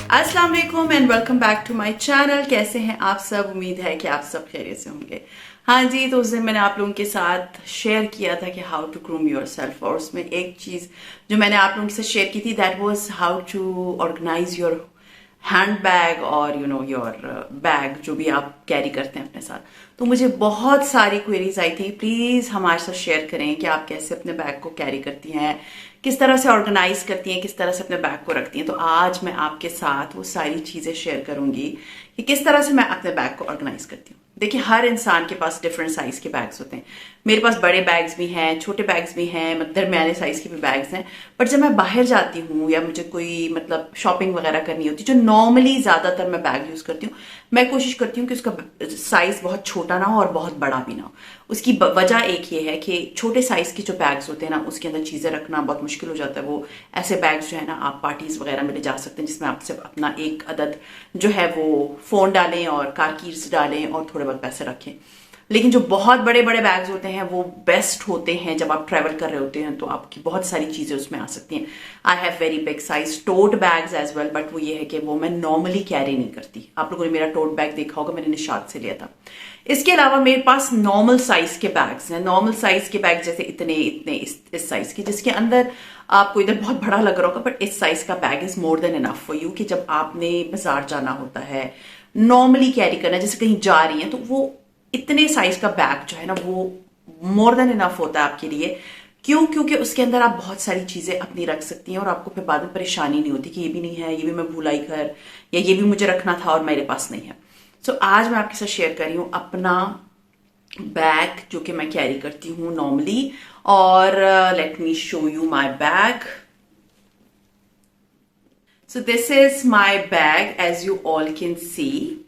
अस्सलाम वालेकुम and welcome back to my channel. कैसे हैं आप सब? उम्मीद है कि आप सब खैरियत से होंगे। हाँ जी, तो उस दिन मैंने आप लोगों के साथ शेयर किया था कि हाउ टू ग्रूम योरसेल्फ, और उसमें एक चीज़ जो मैंने आप लोगों के साथ शेयर की थी that was how to organise your handbag और योर बैग जो भी आप कैरी करते हैं अपने साथ। तो मुझे बहुत सारी क्वेरीज आई थी, प्लीज हमारे साथ शेयर करें कि आप कैसे अपने बैग को कैरी करती हैं, किस तरह से ऑर्गेनाइज करती हैं, किस तरह से अपने बैग को रखती हैं। तो आज मैं आपके साथ वो सारी चीजें शेयर करूंगी कि किस तरह से मैं अपने बैग को ऑर्गेनाइज करती हूँ। देखिए, हर इंसान के पास डिफरेंट साइज के बैग्स होते हैं। मेरे पास बड़े बैग्स भी हैं, छोटे बैग्स भी हैं, दरमियाने साइज के भी बैग्स हैं। बट जब मैं बाहर जाती हूँ या मुझे कोई शॉपिंग वगैरह करनी होती है, जो नॉर्मली ज्यादातर मैं बैग यूज करती हूँ, मैं कोशिश करती हूँ कि उसका साइज बहुत छोटा ना हो और बहुत बड़ा भी ना हो। उसकी वजह एक ये है कि छोटे साइज के जो बैग्स होते हैं ना, उसके अंदर चीजें रखना बहुत मुश्किल हो जाता है। वो ऐसे बैग्स जो है ना, आप पार्टीज वगैरह में ले जा सकते हैं जिसमें आप सिर्फ अपना एक अदद जो है वो फोन डालें और कार कीज डालें और थोड़े बहुत पैसे रखें। लेकिन जो बहुत बड़े बड़े बैग्स होते हैं वो बेस्ट होते हैं जब आप ट्रेवल कर रहे होते हैं, तो आपकी बहुत सारी चीजें उसमें आ सकती हैं। I have very big size tote bags as well, but वो ये है कि वो मैं नॉर्मली कैरी नहीं करती। आप लोगों ने मेरा टोट बैग देखा होगा, मैंने निशात से लिया था। इसके अलावा मेरे पास नॉर्मल साइज के बैग्स हैं। नॉर्मल साइज के बैग जैसे इतने इतने इस साइज के, जिसके अंदर आपको इधर बहुत बड़ा लग रहा होगा, बट इस साइज का bag is more than enough for you कि जब आपने बाजार जाना होता है, नॉर्मली कैरी करना है, जैसे कहीं जा रही हैं, तो वो इतने साइज का बैग जो है ना, वो मोर देन इनफ होता है आपके लिए। क्यों? क्योंकि उसके अंदर आप बहुत सारी चीजें अपनी रख सकती हैं और आपको फिर बाद में परेशानी नहीं होती कि ये भी नहीं है, ये भी मैं भूल आई घर, या ये भी मुझे रखना था और मेरे पास नहीं है। सो आज मैं आपके साथ शेयर कर रही हूँ अपना बैग जो कि मैं कैरी करती हूँ नॉर्मली। और let me show you my bag. So this is my bag, as you all can see.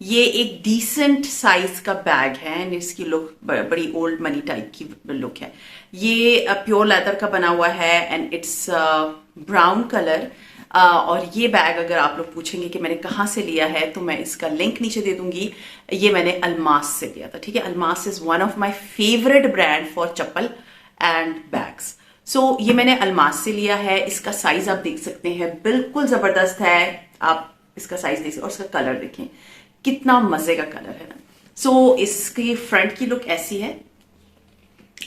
ये एक डिसेंट साइज का बैग है एंड इसकी लुक बड़ी ओल्ड मनी टाइप की लुक है। ये प्योर लेदर का बना हुआ है एंड इट्स ब्राउन कलर। और ये बैग अगर आप लोग पूछेंगे कि मैंने कहाँ से लिया है, तो मैं इसका लिंक नीचे दे दूंगी। ये मैंने अल्मास से लिया था, ठीक है। Almas is one of my favourite brand for chappal and bags. So ये मैंने अल्मास से लिया है। इसका साइज आप देख सकते हैं, बिल्कुल जबरदस्त है। आप इसका साइज देख सकते हैं और इसका कलर देखें, कितना मजे का कलर है ना। सो इसकी फ्रंट की लुक ऐसी है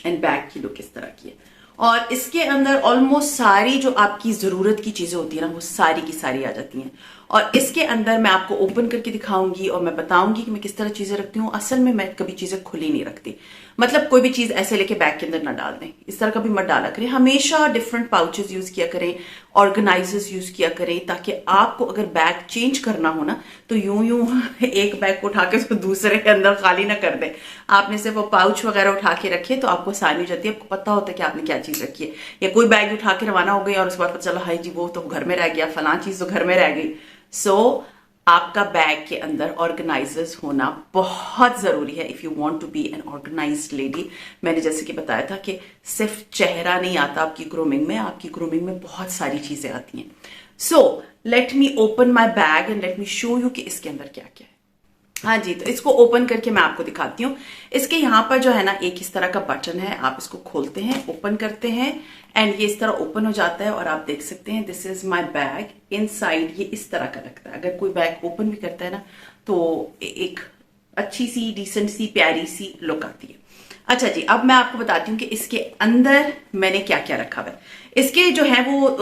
एंड बैक की लुक इस तरह की है। और इसके अंदर ऑलमोस्ट सारी जो आपकी जरूरत की चीजें होती है ना, वो सारी की सारी आ जाती हैं। और इसके अंदर मैं आपको ओपन करके दिखाऊंगी और मैं बताऊंगी कि मैं किस तरह चीजें रखती हूँ। असल में मैं कभी चीजें खुली नहीं रखती, मतलब कोई भी चीज ऐसे लेके बैग के अंदर ना डाल दें, इस तरह कभी मत डाला करें। हमेशा डिफरेंट पाउचेस यूज किया करें, ऑर्गेनाइजर्स यूज किया करें, ताकि आपको अगर बैग चेंज करना हो ना, तो यूं यूं एक बैग को उठा के उसको दूसरे के अंदर खाली ना कर दें। आपने सिर्फ वो पाउच वगैरह उठा के रखे तो आपको आसानी हो जाती है, आपको पता होता है कि आपने क्या चीज रखी है। या कोई बैग उठा के रवाना हो गई और उसके बाद पता चला हाई जी वो तो घर में रह गया, फलां चीज तो घर में रह गई। सो आपका बैग के अंदर ऑर्गेनाइजर्स होना बहुत जरूरी है if you want to be an organised lady. मैंने जैसे कि बताया था कि सिर्फ चेहरा नहीं आता आपकी ग्रूमिंग में, आपकी ग्रूमिंग में बहुत सारी चीजें आती हैं। So let me open my bag and let me show you कि इसके अंदर क्या क्या है। हाँ जी, तो इसको ओपन करके मैं आपको दिखाती हूँ। इसके यहाँ पर जो है ना, एक इस तरह का बटन है, आप इसको खोलते हैं, ओपन करते हैं एंड ये इस तरह ओपन हो जाता है। और आप देख सकते हैं this is my bag. Inside ये इस तरह का लगता है। अगर कोई बैग ओपन भी करता है ना, तो एक अच्छी सी डिसेंट सी प्यारी सी लुक आती है। अच्छा जी, अब मैं आपको बताती हूँ कि इसके अंदर मैंने क्या क्या रखा हुआ है। इसके जो है वो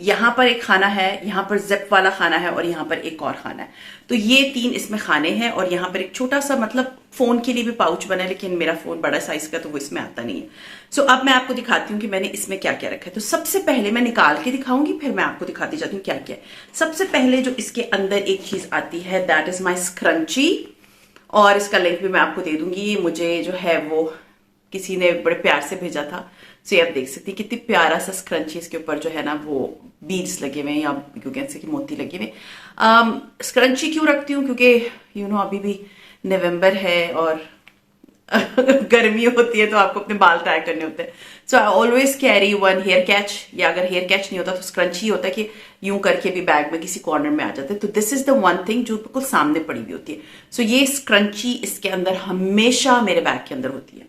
यहाँ पर एक खाना है, यहाँ पर जिप वाला खाना है और यहाँ पर एक और खाना है। तो ये 3 इसमें खाने हैं और यहाँ पर एक छोटा सा फोन के लिए भी पाउच बना है, लेकिन मेरा फोन बड़ा साइज का तो वो इसमें आता नहीं है। सो अब मैं आपको दिखाती हूँ कि मैंने इसमें क्या क्या रखा है। तो सबसे पहले मैं निकाल के दिखाऊंगी, फिर मैं आपको दिखाती जाती हूँ क्या क्या है। सबसे पहले जो इसके अंदर एक चीज आती है दैट इज माई स्क्रंची, और इसका लिंक भी मैं आपको दे दूंगी। मुझे जो है वो किसी ने बड़े प्यार से भेजा था। सो ये आप देख सकती हैं कितनी प्यारा सा स्क्रंची, इसके ऊपर जो है ना वो बीड्स लगे हुए हैं या क्योंकि ऐसे कि मोती लगे हुए। स्क्रंची क्यों रखती हूँ? क्योंकि अभी भी नवंबर है और गर्मी होती है तो आपको अपने बाल टाई करने होते हैं। So I always carry one hair catch, या अगर हेयर कैच नहीं होता तो स्क्रंची होता है कि यूं करके भी बैग में किसी कॉर्नर में आ जाते हैं। तो this is the one thing जो बिल्कुल सामने पड़ी हुई होती है। सो ये स्क्रंची इसके अंदर हमेशा मेरे बैग के अंदर होती है।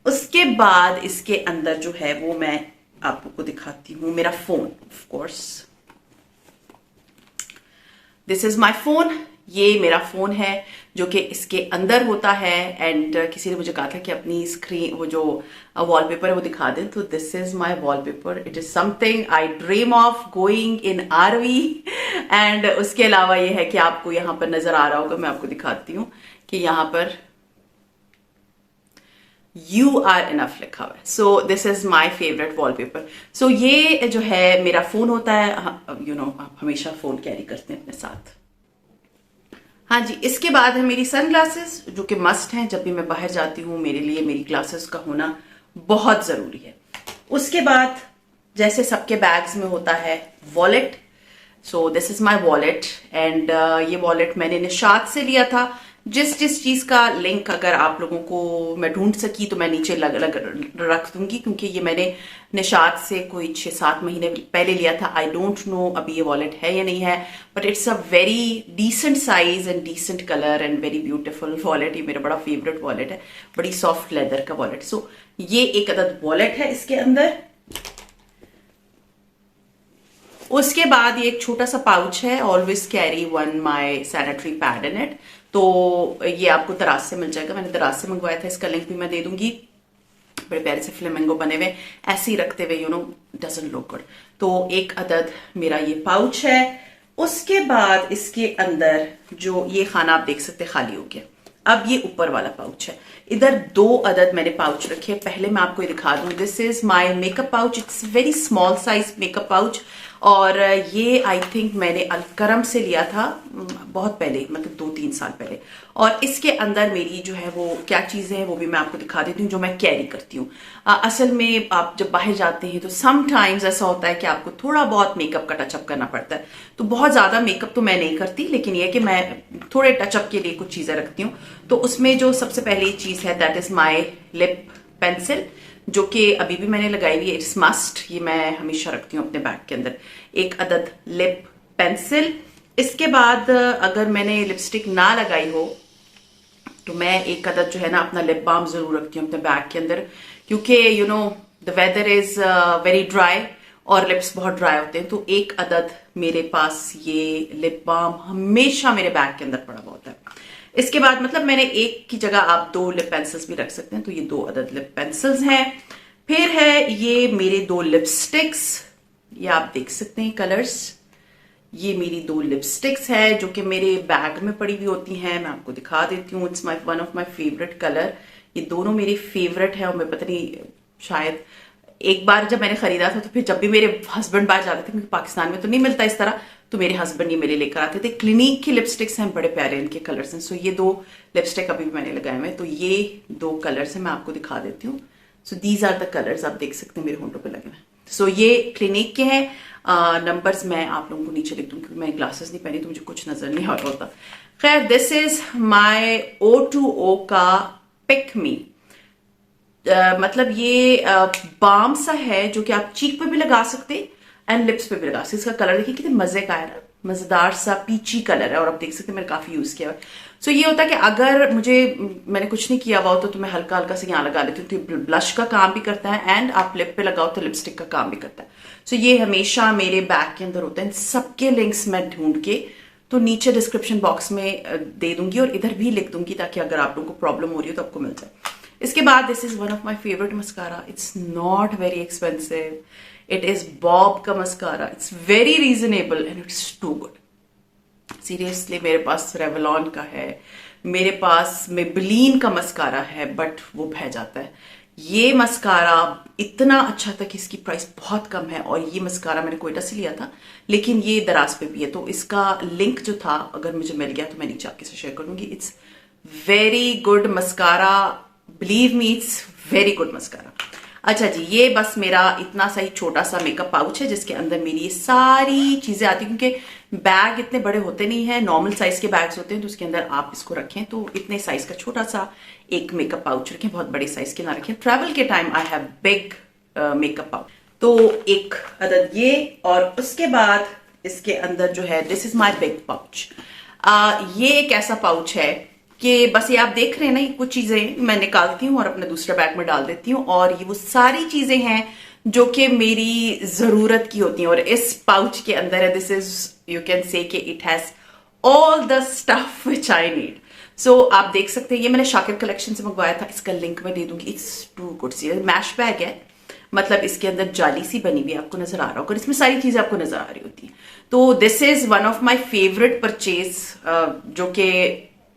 उसके बाद इसके अंदर जो है वो मैं आपको दिखाती हूँ, मेरा phone. Of course this is my phone, ये मेरा फोन है जो कि इसके अंदर होता है। एंड किसी ने मुझे कहा था कि अपनी स्क्रीन वो जो वॉलपेपर है वो दिखा दें, तो this is my wallpaper. It is something I dream of going in RV. And उसके अलावा ये है कि आपको यहाँ पर नजर आ रहा होगा, मैं आपको दिखाती हूँ कि यहाँ पर यू आर इनफ लिखा हुआ है। So this is my favourite wallpaper. So ये जो है मेरा फोन होता है, यू नो आप हमेशा फोन कैरी करते हैं अपने साथ। हाँ जी, इसके बाद है मेरी सन ग्लासेस जो कि मस्ट हैं जब भी मैं बाहर जाती हूँ, मेरे लिए मेरी ग्लासेस का होना बहुत जरूरी है। उसके बाद जैसे सबके बैग्स में होता है wallet. So this is my wallet and ये वॉलेट मैंने निशात से लिया था। जिस जिस चीज का लिंक अगर आप लोगों को मैं ढूंढ सकी तो मैं नीचे लग रख दूंगी, क्योंकि ये मैंने निशात से कोई 6-7 महीने पहले लिया था। आई डोंट नो अभी ये वॉलेट है या नहीं है, but it's a very decent size and decent colour and very beautiful wallet. ये मेरा बड़ा फेवरेट वॉलेट है, बड़ी सॉफ्ट लेदर का वॉलेट। सो ये एक अदद वॉलेट है इसके अंदर। उसके बाद ये एक छोटा सा पाउच है, always carry one my sanitary pad in it. तो ये आपको दराज से मिल जाएगा, मैंने दराज से मंगवाया था, इसका लिंक भी मैं दे दूंगी। बड़े प्यारे से फ्लेमिंगो बने हुए, ऐसे ही रखते हुए you know doesn't look good. तो एक अदद मेरा ये पाउच है। उसके बाद इसके अंदर जो ये खाना आप देख सकते खाली हो गया। अब ये ऊपर वाला पाउच है, इधर 2 अदद मैंने पाउच रखे। पहले मैं आपको ये दिखा दूं, this is my makeup pouch. It's very small size makeup pouch और ये आई थिंक मैंने अलकरम से लिया था बहुत पहले, मतलब 2-3 साल पहले। और इसके अंदर मेरी जो है वो क्या चीजें हैं वो भी मैं आपको दिखा देती हूँ जो मैं कैरी करती हूँ। असल में आप जब बाहर जाते हैं तो समटाइम्स ऐसा होता है कि आपको थोड़ा बहुत मेकअप का टचअप करना पड़ता है। तो बहुत ज्यादा मेकअप तो मैं नहीं करती, लेकिन ये कि मैं थोड़े टचअप के लिए कुछ चीजें रखती हूँ। तो उसमें जो सबसे पहली चीज है that is my lip pencil, जो कि अभी भी मैंने लगाई हुई है। इट्स मस्ट, ये मैं हमेशा रखती हूँ अपने बैग के अंदर, एक अदद लिप पेंसिल। इसके बाद अगर मैंने लिपस्टिक ना लगाई हो तो मैं एक अदद जो है ना अपना लिप बाम जरूर रखती हूँ अपने बैग के अंदर, क्योंकि you know the weather is very dry और लिप्स बहुत ड्राई होते हैं। तो एक अदद मेरे पास ये लिप बाम हमेशा मेरे बैग के अंदर पड़ा हुआ होता है। इसके बाद मतलब मैंने एक की जगह आप 2 लिप पेंसिल्स भी रख सकते हैं, तो ये 2 अदद लिप पेंसिल्स हैं। फिर है ये मेरे 2 लिपस्टिक्स, ये आप देख सकते हैं कलर्स। ये मेरी 2 लिपस्टिक्स है जो कि मेरे बैग में पड़ी हुई होती हैं, मैं आपको दिखा देती हूँ। It's one of my favourite colour, ये दोनों मेरे फेवरेट है। और मैं पता नहीं, शायद एक बार जब मैंने खरीदा था तो फिर जब भी मेरे हस्बैंड बाहर जाते थे, क्योंकि पाकिस्तान में तो नहीं मिलता इस तरह, तो मेरे हस्बैंड ये मेरे लेकर आते थे। क्लिनिक की लिपस्टिक्स हैं, बड़े प्यारे इनके कलर्स हैं। सो ये 2 लिपस्टिक अभी भी मैंने लगाए हुए हैं। तो ये 2 कलर्स हैं, मैं आपको दिखा देती हूँ। So these are the colours, आप देख सकते हैं मेरे होंठों पे लगे हुए। सो ये क्लिनिक के हैं। नंबर्स मैं आप लोगों को नीचे लिख दूँ क्योंकि मैं ग्लासेस नहीं पहनी तो मुझे कुछ नजर नहीं आ रहा होता। खैर, दिस इज माई O2O का पिक मी। मतलब ये बाम सा है जो कि आप चीक पे भी लगा सकते एंड लिप्स पे भी लगा सकते। इसका कलर देखिए कितने मजे का है ना, मजेदार सा पीची कलर है। और आप देख सकते हैं मैंने काफी यूज किया है। सो ये होता है कि अगर मैंने कुछ नहीं किया हुआ तो मैं हल्का हल्का से यहाँ लगा लेती हूँ, तो ब्लश का काम भी करता है एंड आप लिप पे लगाओ तो लिपस्टिक का काम भी करता है। सो ये हमेशा मेरे बैग के अंदर होता है। सबके लिंक्स मैं ढूंढ के तो नीचे डिस्क्रिप्शन बॉक्स में दे दूंगी और इधर भी लिख दूंगी, ताकि अगर आप लोगों को प्रॉब्लम हो रही हो तो आपको मिल जाए। इसके बाद this is one of my favourite mascara. It's not very expensive, it is Bob का mascara. It's very reasonable and it's too good. Seriously, मेरे पास रेवलॉन का है, मेरे पास मेबेलिन का मस्कारा है, बट वो बह जाता है। ये मस्कारा इतना अच्छा था कि इसकी प्राइस बहुत कम है। और ये मस्कारा मैंने कोयटा से लिया था, लेकिन ये दराज पे भी है। तो इसका लिंक जो था अगर मुझे मिल गया तो मैं नीचे आपके साथ शेयर करूंगी। It's very good mascara, believe me, it's very good mascara. अच्छा जी, ये बस मेरा इतना सा ही छोटा सा मेकअप पाउच है जिसके अंदर मेरी ये सारी चीजें आती हैं, क्योंकि बैग इतने बड़े होते नहीं है, नॉर्मल साइज के बैग्स होते हैं, तो उसके अंदर आप इसको रखें तो इतने साइज का छोटा सा एक मेकअप पाउच रखें, बहुत बड़े साइज के ना रखें। ट्रैवल के time I have big makeup pouch. तो एक अदद ये, और उसके बाद इसके अंदर जो है this is my big pouch. ये एक ऐसा पाउच है कि बस ये आप देख रहे हैं ना, ये कुछ चीजें मैं निकालती हूँ और अपने दूसरे बैग में डाल देती हूँ, और ये वो सारी चीजें हैं जो कि मेरी जरूरत की होती हैं। और इस पाउच के अंदर है, this is, you can say कि it has all the stuff which I need. So आप देख सकते हैं, ये मैंने शाकिर कलेक्शन से मंगवाया था, इसका लिंक मैं दे दूंगी। It's too good see mash bag है, मतलब इसके अंदर जाली सी बनी हुई आपको नजर आ रहा होगा, इसमें सारी चीजें आपको नजर आ रही होती हैं। तो this is one of my favourite purchase, जो कि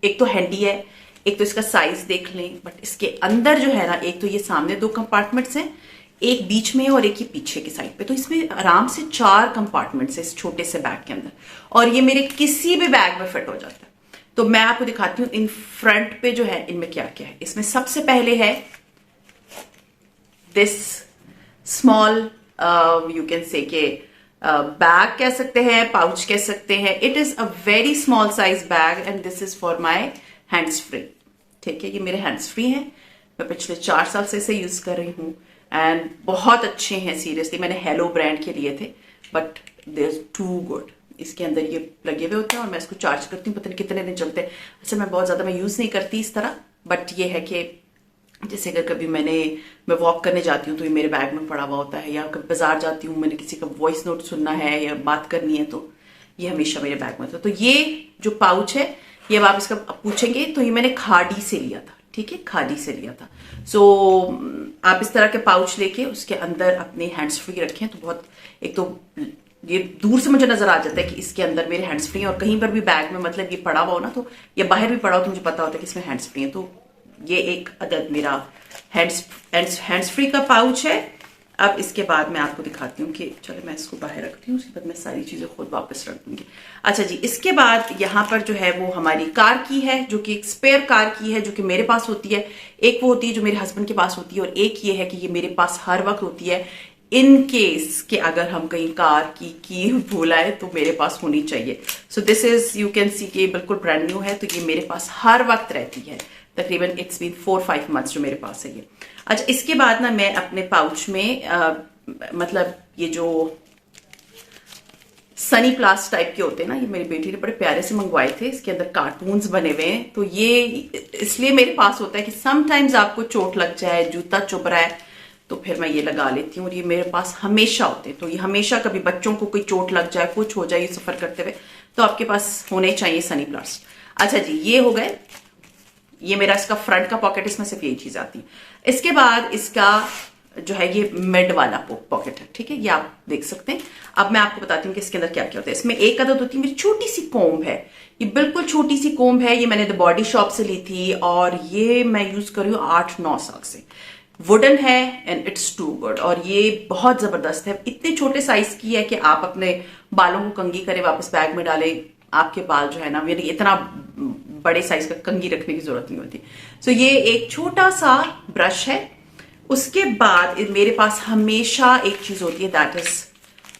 एक तो हैंडी है, एक तो इसका साइज देख लें, बट इसके अंदर जो है ना, एक तो ये सामने 2 कंपार्टमेंट्स हैं, एक बीच में और एक ही पीछे की साइड पे, तो इसमें आराम से 4 कंपार्टमेंट्स है इस छोटे से बैग के अंदर, और ये मेरे किसी भी बैग में फिट हो जाता है। तो मैं आपको दिखाती हूँ इन फ्रंट पे जो है इनमें क्या क्या है। इसमें सबसे पहले है दिस स्मॉल, यू कैन से के बैग कह सकते हैं, पाउच कह सकते हैं। It is a very small size bag and this is for my hands free. ठीक है, ये मेरे हैंड्स फ्री हैं, मैं पिछले 4 साल से इसे यूज कर रही हूँ एंड बहुत अच्छे हैं। सीरियसली मैंने हेलो ब्रांड के लिए थे, but they are too good. इसके अंदर ये लगे हुए होते हैं और मैं इसको चार्ज करती हूँ, पता नहीं कितने दिन चलते हैं। अच्छा, मैं बहुत ज्यादा मैं यूज नहीं करती इस तरह, बट ये है कि जैसे अगर कभी मैं वॉक करने जाती हूँ तो ये मेरे बैग में पड़ा हुआ होता है, या कभी बाजार जाती हूँ, मैंने किसी का वॉइस नोट सुनना है या बात करनी है, तो ये हमेशा मेरे बैग में था। तो ये जो पाउच है, ये अब आप इसका पूछेंगे तो ये मैंने खादी से लिया था। ठीक है, खादी से लिया था। सो आप इस तरह के पाउच लेके उसके अंदर अपने हैंड्स फ्री रखें तो बहुत, एक तो ये दूर से मुझे नजर आ जाता है कि इसके अंदर मेरे हैंड्स फ्री हैं, और कहीं पर भी बैग में मतलब ये पड़ा हुआ हो ना, तो या बाहर भी पड़ा हो तो मुझे पता होता है कि इसमें हैंड्स फ्री है। तो ये एक अदद मेरा हैंड्स फ्री का पाउच है। अब इसके बाद मैं आपको दिखाती हूँ कि चलो मैं इसको बाहर रखती हूँ, उसके बाद मैं सारी चीजें खुद वापस रख दूंगी। अच्छा जी, इसके बाद यहाँ पर जो है वो हमारी कार की है, जो कि एक स्पेयर कार की है, जो कि मेरे पास होती है। एक वो होती है जो मेरे हस्बैंड के पास होती है, और एक ये है कि ये मेरे पास हर वक्त होती है, इन केस कि अगर हम कहीं कार की भूल आए तो मेरे पास होनी चाहिए। सो this is, you can see कि बिल्कुल ब्रांड न्यू है, तो ये मेरे पास हर वक्त रहती है। तकरीबन इट्स बीन 4-5 मंथ्स जो मेरे पास है ये। अच्छा, इसके बाद ना मैं अपने पाउच में मतलब ये जो सनी प्लास टाइप के होते हैं ना, ये मेरी बेटी ने बड़े प्यारे से मंगवाए थे, इसके अंदर कार्टून्स बने हुए हैं। तो ये इसलिए मेरे पास होता है कि समटाइम्स आपको चोट लग जाए, जूता चुभ रहा है, तो फिर मैं ये लगा लेती हूँ, और ये मेरे पास हमेशा होते हैं। तो ये हमेशा, कभी बच्चों को कोई चोट लग जाए, कुछ हो जाए सफर करते हुए, तो आपके पास होने चाहिए सनी प्लास। अच्छा जी, ये हो गए, ये मेरा इसका फ्रंट का पॉकेट, इसमें सिर्फ यही चीज आती है। इसके बाद इसका जो है ये मिड वाला पॉकेट है। ठीक है, ये आप देख सकते हैं। अब मैं आपको बताती हूँ कि इसके अंदर क्या क्या होता है। इसमें एक आदत होती है, मेरी छोटी सी कोम्ब है, ये बिल्कुल छोटी सी कोम्ब है, ये मैंने द बॉडी शॉप से ली थी, और ये मैं यूज कर रही हूँ 8-9 साल से। वुडन है एंड इट्स टू गुड, और ये बहुत जबरदस्त है। इतने छोटे साइज की है कि आप अपने बालों को कंघी करें, वापस बैग में डालें, आपके बाल जो है ना, यानी इतना बड़े साइज का कंघी रखने की जरूरत नहीं होती। सो ये एक छोटा सा ब्रश है। उसके बाद मेरे पास हमेशा एक चीज होती है, that is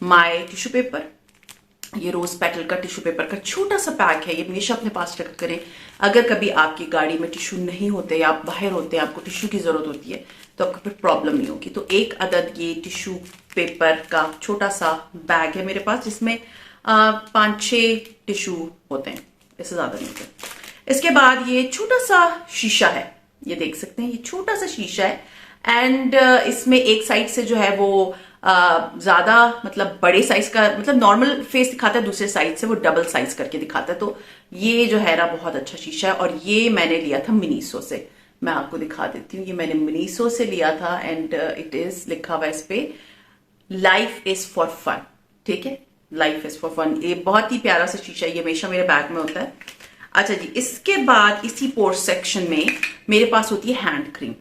my tissue paper. ये रोज पेटल का टिश्यू पेपर का छोटा सा पैक है, ये हमेशा अपने पास रख करें। अगर कभी आपकी गाड़ी में टिश्यू नहीं होते या आप बाहर होते हैं, आपको टिश्यू की जरूरत होती है, तो आपको फिर प्रॉब्लम नहीं होगी। तो एक अदद ये टिश्यू पेपर का छोटा सा बैग है मेरे पास, जिसमें 5-6 टिश्यू होते हैं, इससे ज्यादा नहीं होते। इसके बाद ये छोटा सा शीशा है, ये देख सकते हैं, ये छोटा सा शीशा है, एंड इसमें एक साइड से जो है वो ज्यादा मतलब बड़े साइज का, मतलब नॉर्मल फेस दिखाता है, दूसरे साइड से वो डबल साइज करके दिखाता है। तो ये जो है ना बहुत अच्छा शीशा है, और ये मैंने लिया था मिनीसो से। मैं आपको दिखा देती हूँ, ये मैंने मिनीसो से लिया था, एंड इट इज लिखा हुआ इस पे, लाइफ इज फॉर फन। ठीक है, लाइफ इज फॉर फन। ये बहुत ही प्यारा सा शीशा, ये हमेशा मेरे बैग में होता है। अच्छा जी, इसके बाद इसी पोर्स सेक्शन में मेरे पास होती है हैंड क्रीम।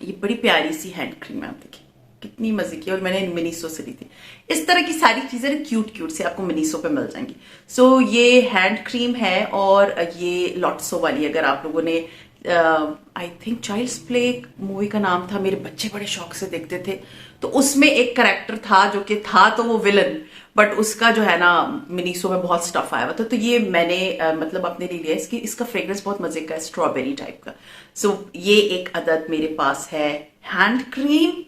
ये बड़ी प्यारी सी हैंड क्रीम है, आप देखिए कितनी मजे की, और मैंने मिनीसो से ली थी। इस तरह की सारी चीजें क्यूट क्यूट से आपको मिनीसो पे मिल जाएंगी। सो ये हैंड क्रीम है, और ये लॉट्सो वाली, अगर आप लोगों ने I think Child's Play movie का नाम था, मेरे बच्चे बड़े शौक से देखते थे, तो उसमें एक कैरेक्टर था जो कि था तो वो विलन, बट उसका जो है ना मिनीसो में बहुत स्टफ आया हुआ था। तो ये मैंने मतलब अपने लिए लिया। इसका फ्रेग्रेंस बहुत मजे का है, स्ट्रॉबेरी टाइप का। सो ये एक अदद मेरे पास है हैंड क्रीम।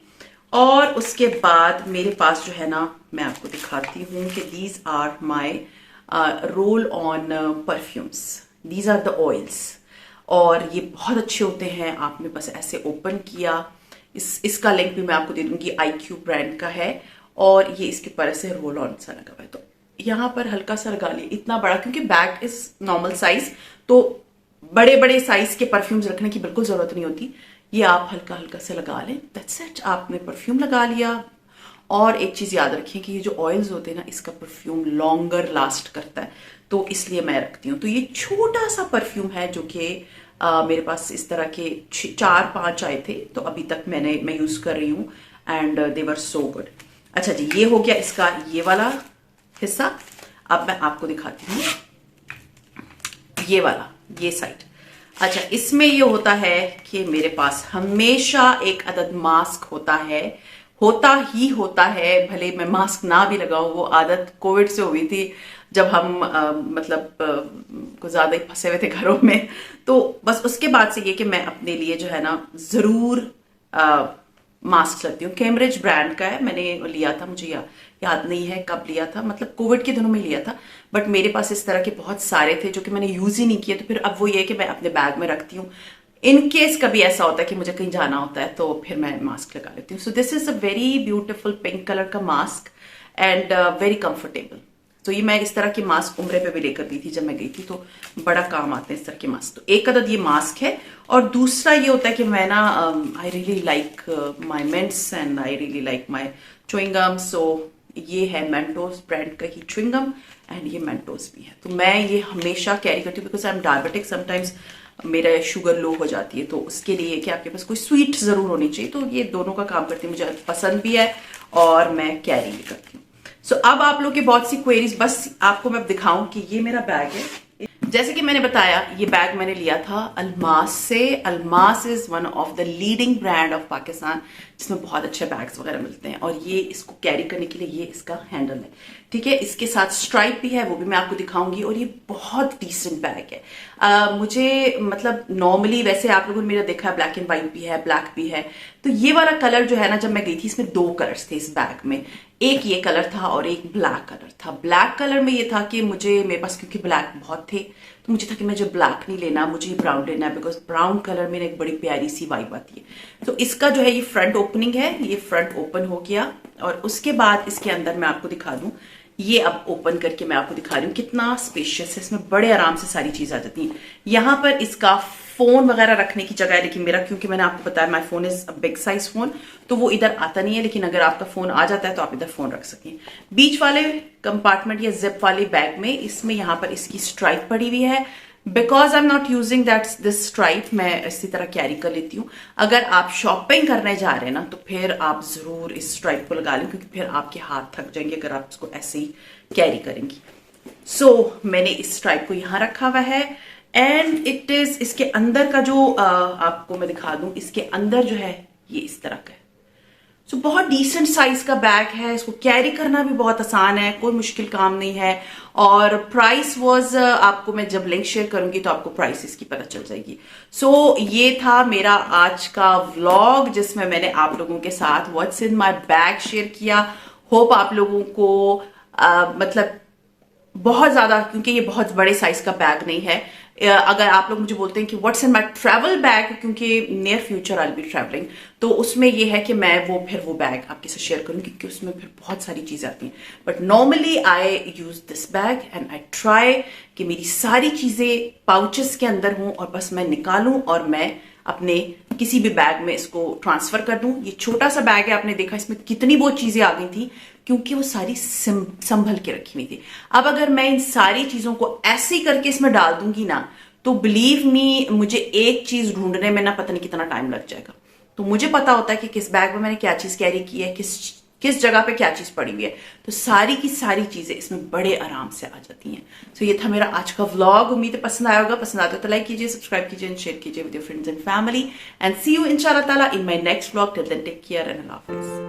और उसके बाद मेरे पास जो है ना, मैं आपको दिखाती हूँ कि these are my roll on perfumes, these are the oils, और ये बहुत अच्छे होते हैं। आपने बस ऐसे ओपन किया, इसका लिंक भी मैं आपको दे दूंगी, IQ ब्रांड का है, और ये इसके ऊपर ऐसे रोल ऑन सा लगा हुआ है। तो यहाँ पर हल्का सा लगा लिया, इतना बड़ा, क्योंकि बैग इज नॉर्मल साइज, तो बड़े बड़े साइज के परफ्यूम्स रखने की बिल्कुल जरूरत नहीं होती। ये आप हल्का हल्का से लगा लें, दैट्स इट, आपने परफ्यूम लगा लिया। और एक चीज याद रखें कि ये जो ऑयल्स होते हैं ना, इसका परफ्यूम लॉन्गर लास्ट करता है, तो इसलिए मैं रखती हूँ। तो ये छोटा सा परफ्यूम है जो कि मेरे पास इस तरह के 4-5 आए थे, तो अभी तक मैं यूज कर रही हूँ and they were so good. अच्छा जी, ये हो गया इसका ये वाला हिस्सा। अब मैं आपको दिखाती हूँ ये वाला, ये साइड। अच्छा, इसमें ये होता है कि मेरे पास हमेशा एक अदद मास्क होता है, होता ही होता है, भले मैं मास्क ना भी लगाऊं। वो आदत कोविड से हुई थी, जब हम कुछ ज्यादा ही फंसे हुए थे घरों में। तो बस उसके बाद से ये कि मैं अपने लिए जो है ना जरूर मास्क लेती हूँ। कैम्ब्रिज ब्रांड का है, मैंने लिया था, मुझे याद नहीं है कब लिया था, मतलब कोविड के दिनों में लिया था। बट मेरे पास इस तरह के बहुत सारे थे जो कि मैंने यूज ही नहीं किए, तो फिर अब वो ये कि मैं अपने बैग में रखती हूँ। इन केस कभी ऐसा होता है कि मुझे कहीं जाना होता है, तो फिर मैं मास्क लगा लेती हूँ। सो this is a very beautiful pink colour का मास्क एंड वेरी कंफर्टेबल। तो ये मैं इस तरह के मास्क उम्रे पे भी लेकर दी थी जब मैं गई थी, तो बड़ा काम आते हैं इस तरह के मास्क। तो एक अदद ये मास्क है, और दूसरा ये होता है कि मैं ना I really like my mints and I really like my chewing gum. So ये है मेंटोस ब्रांड का ही च्युइंगम एंड ये मेंटोस भी है। तो मैं ये हमेशा कैरी करती हूँ because I am diabetic, sometimes मेरा शुगर लो हो जाती है, तो उसके लिए कि आपके पास कोई स्वीट जरूर होनी चाहिए। तो ये दोनों का काम करती है, मुझे पसंद भी है और मैं कैरी भी करती हूँ। सो अब आप लोग की बहुत सी क्वेरीज, बस आपको मैं दिखाऊं कि ये मेरा बैग है। जैसे कि मैंने बताया, ये बैग मैंने लिया था अल्मास से। Almas is one of the leading brand of Pakistan, जिसमें बहुत अच्छे बैग्स वगैरह मिलते हैं। और ये इसको कैरी करने के लिए ये इसका हैंडल है, ठीक है। इसके साथ स्ट्राइप भी है, वो भी मैं आपको दिखाऊंगी। और ये बहुत डिसेंट बैग है। मुझे मतलब नॉर्मली वैसे आप लोगों ने मेरा देखा है, ब्लैक एंड व्हाइट भी है, ब्लैक भी है। तो ये वाला कलर जो है ना, जब मैं गई थी इसमें 2 कलर्स थे इस बैग में, एक ये कलर था और एक ब्लैक कलर था। ब्लैक कलर में ये था कि मेरे पास क्योंकि ब्लैक बहुत थे, तो मुझे था कि मुझे ब्लैक नहीं लेना, मुझे ब्राउन लेना है, बिकॉज ब्राउन कलर में एक बड़ी प्यारी सी वाइब आती है। तो इसका जो है ये फ्रंट ओपनिंग है, ये फ्रंट ओपन हो गया। और उसके बाद इसके अंदर मैं आपको दिखा दूं, ये अब ओपन करके मैं आपको दिखा रही हूँ कितना स्पेशियस है। इसमें बड़े आराम से सारी चीज आ जाती है। यहाँ पर इसका फोन वगैरह रखने की जगह है, लेकिन मेरा, क्योंकि मैंने आपको बताया my phone is a big size phone, तो वो इधर आता नहीं है। लेकिन अगर आपका फोन आ जाता है तो आप इधर फोन रख सकें। बीच वाले कंपार्टमेंट या जिप वाले बैग में, इसमें यहाँ पर इसकी स्ट्राइप पड़ी हुई है। Because I am not using this stripe, मैं इसी तरह कैरी कर लेती हूँ। अगर आप शॉपिंग करने जा रहे हैं ना, तो फिर आप जरूर इस स्ट्राइप को लगा लें, क्योंकि फिर आपके हाथ थक जाएंगे अगर आप इसको ऐसे ही कैरी करेंगी। सो मैंने इस स्ट्राइप को यहाँ रखा हुआ है एंड इट इज, इसके अंदर का जो आपको मैं दिखा दूं, इसके अंदर जो है ये इस तरह का है। सो बहुत डिसेंट साइज का बैग है, इसको कैरी करना भी बहुत आसान है, कोई मुश्किल काम नहीं है। और प्राइस वाज, आपको मैं जब लिंक शेयर करूंगी तो आपको प्राइस इसकी पता चल जाएगी। सो ये था मेरा आज का व्लॉग, जिसमें मैंने आप लोगों के साथ what's in my bag share किया। होप आप लोगों को मतलब बहुत ज्यादा, क्योंकि ये बहुत बड़े साइज का बैग नहीं है। अगर आप लोग मुझे बोलते हैं कि what's in my travel bag, क्योंकि near future I will be travelling, तो उसमें ये है कि मैं फिर वो बैग आपके साथ शेयर करूंगी, क्योंकि उसमें फिर बहुत सारी चीजें आती हैं। But normally I use this bag and I try कि मेरी सारी चीजें पाउचेस के अंदर हों और बस मैं निकालूं और मैं अपने किसी भी बैग में इसको ट्रांसफर कर दूं। ये छोटा सा बैग है, आपने देखा इसमें कितनी बहुत चीजें आ गई थी, क्योंकि वो सारी संभल के रखी हुई थी। अब अगर मैं इन सारी चीजों को ऐसे ही करके इसमें डाल दूंगी ना, तो बिलीव मी, मुझे एक चीज ढूंढने में ना पता नहीं कितना टाइम लग जाएगा। तो मुझे पता होता है कि किस बैग में मैंने क्या चीज कैरी की है, किस जगह पे क्या चीज पड़ी हुई है। तो सारी की सारी चीजें इसमें बड़े आराम से आ जाती हैं। सो ये था मेरा आज का व्लॉग। उम्मीद है पसंद आया होगा। पसंद आता तो लाइक कीजिए, सब्सक्राइब कीजिए, शेयर कीजिए with your friends and family. And see you इंशाल्लाह ताला in my next vlog. Till then take care and अल्लाह हाफिज़।